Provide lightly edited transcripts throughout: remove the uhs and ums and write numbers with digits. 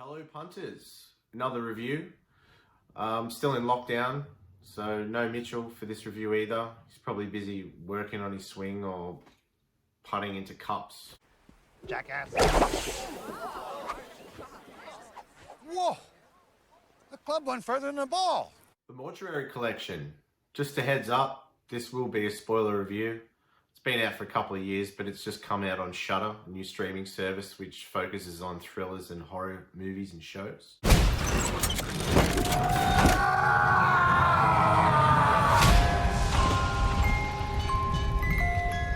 Hello punters, another review. Still in lockdown, so no Mitchell for this review either. He's probably busy working on his swing or putting into cups. Jackass. Whoa! The club went further than the ball. The Mortuary collection. Just a heads up, this will be a spoiler review. It's been out for a couple of years, but it's just come out on Shudder, a new streaming service which focuses on thrillers and horror movies and shows.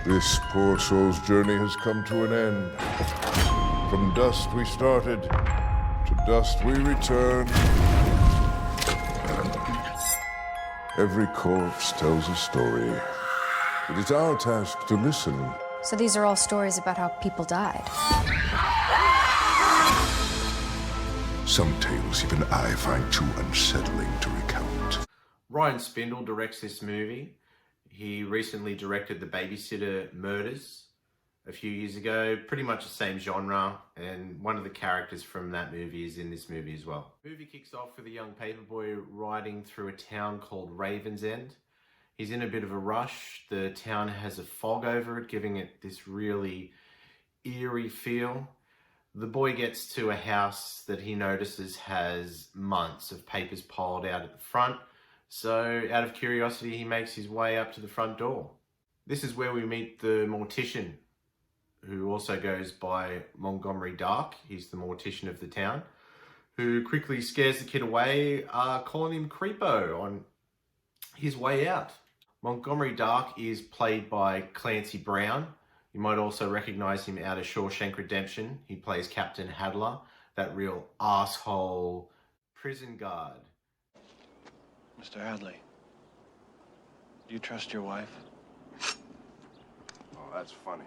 This poor soul's journey has come to an end. From dust we started, to dust we return. Every corpse tells a story. It is our task to listen. So these are all stories about how people died. Some tales even I find too unsettling to recount. Ryan Spindle directs this movie. He recently directed The Babysitter Murders a few years ago, pretty much the same genre, and one of the characters from that movie is in this movie as well. The movie kicks off with a young paperboy riding through a town called Ravensend. He's in a bit of a rush. The town has a fog over it, giving it this really eerie feel. The boy gets to a house that he notices has months of papers piled out at the front. So out of curiosity, he makes his way up to the front door. This is where we meet the mortician, who also goes by Montgomery Dark. He's the mortician of the town, who quickly scares the kid away, calling him Creepo on his way out. Montgomery Dark is played by Clancy Brown. You might also recognize him out of Shawshank Redemption. He plays Captain Hadler, that real asshole prison guard. Mr. Hadley, do you trust your wife? Oh, that's funny.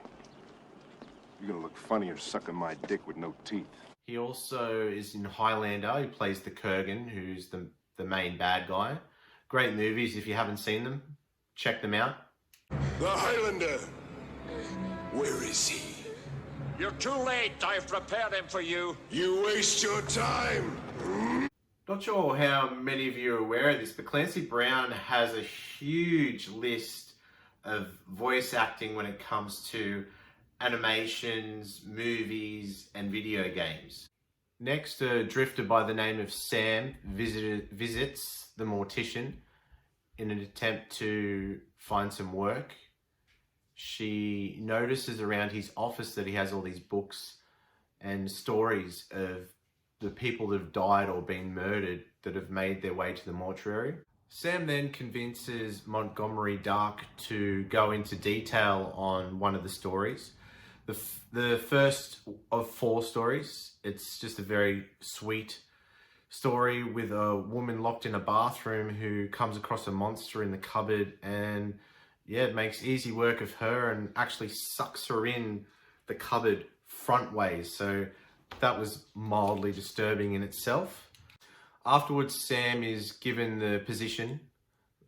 You're gonna look funnier sucking my dick with no teeth. He also is in Highlander. He plays the Kurgan, who's the main bad guy. Great movies. If you haven't seen them, check them out. The Highlander! Where is he? You're too late. I've prepared him for you. You waste your time! Not sure how many of you are aware of this, but Clancy Brown has a huge list of voice acting when it comes to animations, movies, and video games. Next, a drifter by the name of Sam visits the mortician in an attempt to find some work. She notices around his office that he has all these books and stories of the people that have died or been murdered that have made their way to the mortuary. Sam then convinces Montgomery Dark to go into detail on one of the stories. The first of 4 stories, it's just a very sweet story with a woman locked in a bathroom who comes across a monster in the cupboard, and yeah, it makes easy work of her and actually sucks her in the cupboard front ways. So that was mildly disturbing in itself. Afterwards, Sam is given the position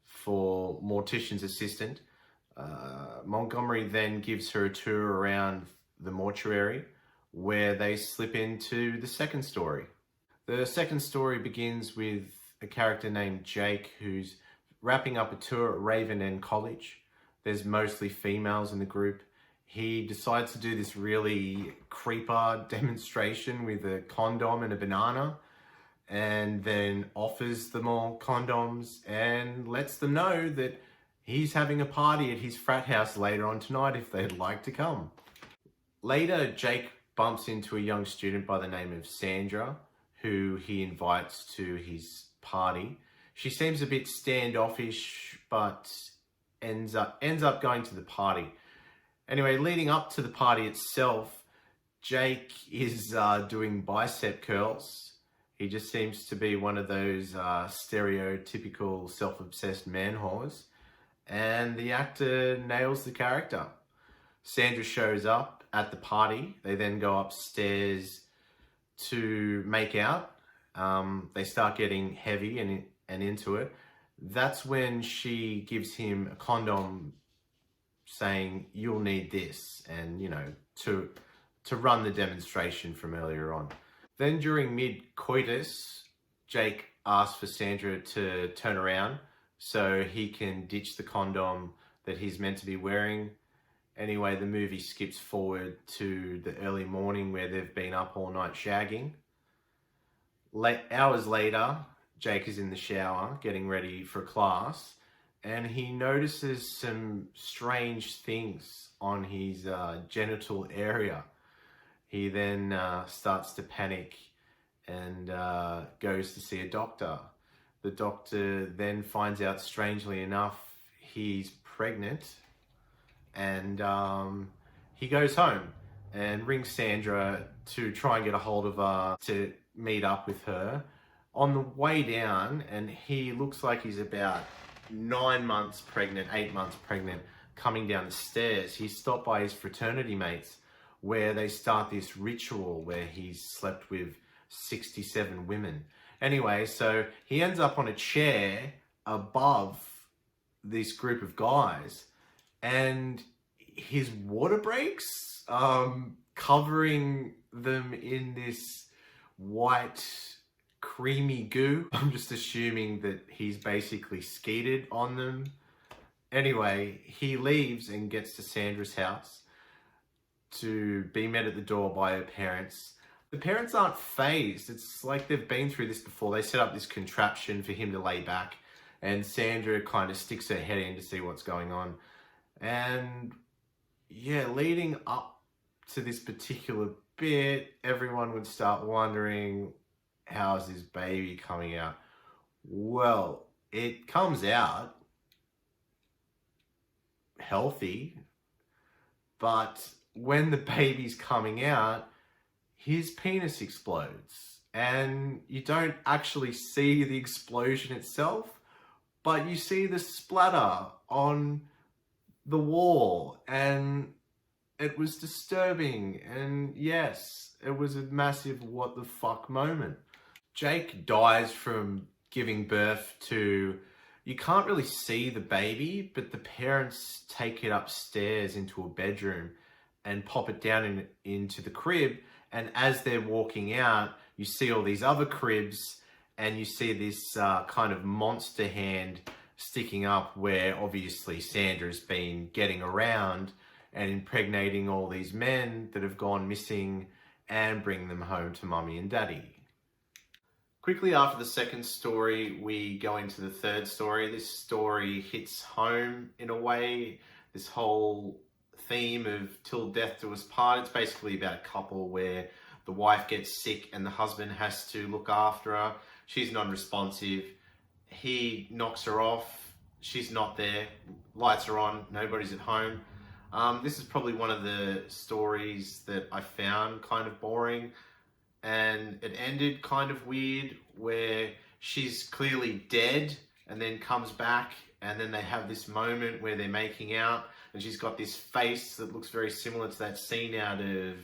for mortician's assistant. Montgomery then gives her a tour around the mortuary where they slip into the second story. The second story begins with a character named Jake who's wrapping up a tour at Ravenend College. There's mostly females in the group. He decides to do this really creeper demonstration with a condom and a banana, and then offers them all condoms and lets them know that he's having a party at his frat house later on tonight if they'd like to come. Later, Jake bumps into a young student by the name of Sandra, who he invites to his party. She seems a bit standoffish, but ends up going to the party. Anyway, leading up to the party itself, Jake is doing bicep curls. He just seems to be one of those stereotypical self-obsessed man whores. And the actor nails the character. Sandra shows up at the party. They then go upstairs to make out. They start getting heavy and into it. That's when she gives him a condom saying, "You'll need this," and to run the demonstration from earlier on. Then during mid-coitus, Jake asks for Sandra to turn around so he can ditch the condom that he's meant to be wearing. Anyway, the movie skips forward to the early morning where they've been up all night shagging. Hours later, Jake is in the shower getting ready for class, and he notices some strange things on his genital area. He then starts to panic and goes to see a doctor. The doctor then finds out, strangely enough, he's pregnant, and he goes home and rings Sandra to try and get a hold of her to meet up with her. On the way down, and he looks like he's about 9 months pregnant, 8 months pregnant, coming down the stairs, he's stopped by his fraternity mates where they start this ritual where he's slept with 67 women. Anyway, so he ends up on a chair above this group of guys, and his water breaks, covering them in this white creamy goo. I'm just assuming that he's basically skeeted on them. Anyway, he leaves and gets to Sandra's house to be met at the door by her parents. The parents aren't fazed. It's like they've been through this before. They set up this contraption for him to lay back, and Sandra kind of sticks her head in to see what's going on. And yeah, leading up to this particular bit, everyone would start wondering, how's this baby coming out? Well, it comes out healthy, but when the baby's coming out, his penis explodes, and you don't actually see the explosion itself, but you see the splatter on the wall, and it was disturbing, and yes, it was a massive what the fuck moment. Jake dies from giving birth to, you can't really see the baby, but the parents take it upstairs into a bedroom and pop it down into the crib. And as they're walking out, you see all these other cribs, and you see this kind of monster hand sticking up where obviously Sandra's been getting around and impregnating all these men that have gone missing and bring them home to mummy and daddy. Quickly after the second story, we go into the third story. This story hits home in a way. This whole theme of till death do us part. It's basically about a couple where the wife gets sick and the husband has to look after her. She's non-responsive. He knocks her off. She's not there. Lights are on. Nobody's at home. This is probably one of the stories that I found kind of boring, and it ended kind of weird where she's clearly dead and then comes back, and then they have this moment where they're making out, and she's got this face that looks very similar to that scene out of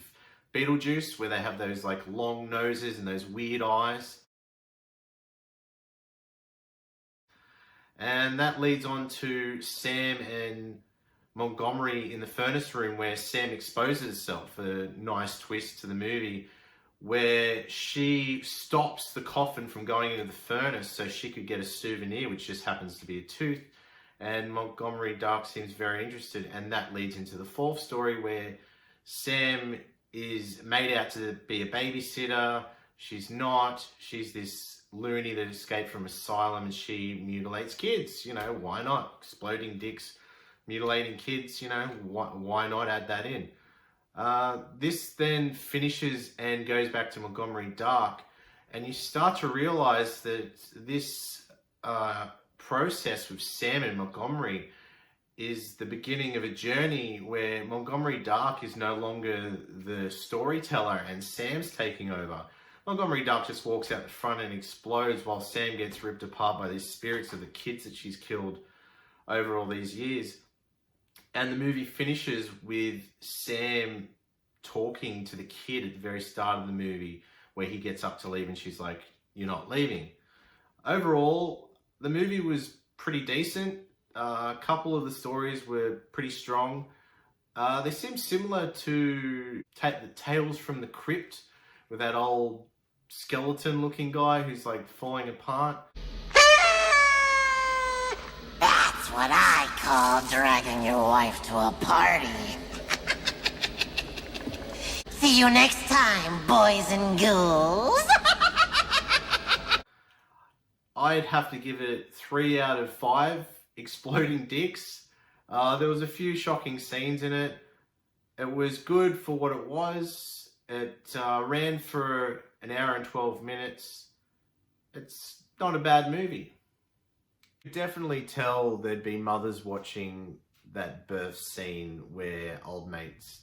Beetlejuice where they have those like long noses and those weird eyes. And that leads on to Sam and Montgomery in the furnace room where Sam exposes herself, a nice twist to the movie, where she stops the coffin from going into the furnace so she could get a souvenir, which just happens to be a tooth. And Montgomery Dark seems very interested, and that leads into the fourth story where Sam is made out to be a babysitter. She's not. She's this loony that escaped from asylum, and she mutilates kids. You know, why not? Exploding dicks, mutilating kids, you know, why not add that in? This then finishes and goes back to Montgomery Dark, and you start to realize that this process with Sam and Montgomery is the beginning of a journey where Montgomery Dark is no longer the storyteller and Sam's taking over. Montgomery Dark just walks out the front and explodes while Sam gets ripped apart by these spirits of the kids that she's killed over all these years. And the movie finishes with Sam talking to the kid at the very start of the movie where he gets up to leave and she's like, "You're not leaving." Overall, the movie was pretty decent. A couple of the stories were pretty strong. They seem similar to the Tales from the Crypt with that old skeleton looking guy who's like falling apart. That's what I call dragging your wife to a party. See you next time, boys and ghouls. I'd have to give it 3 out of 5 exploding dicks. There was a few shocking scenes in it. It was good for what it was. It ran for an hour and 12 minutes. It's not a bad movie. You could definitely tell there'd be mothers watching that birth scene where old mate's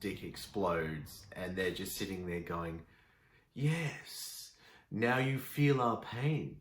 dick explodes and they're just sitting there going, yes, now you feel our pain.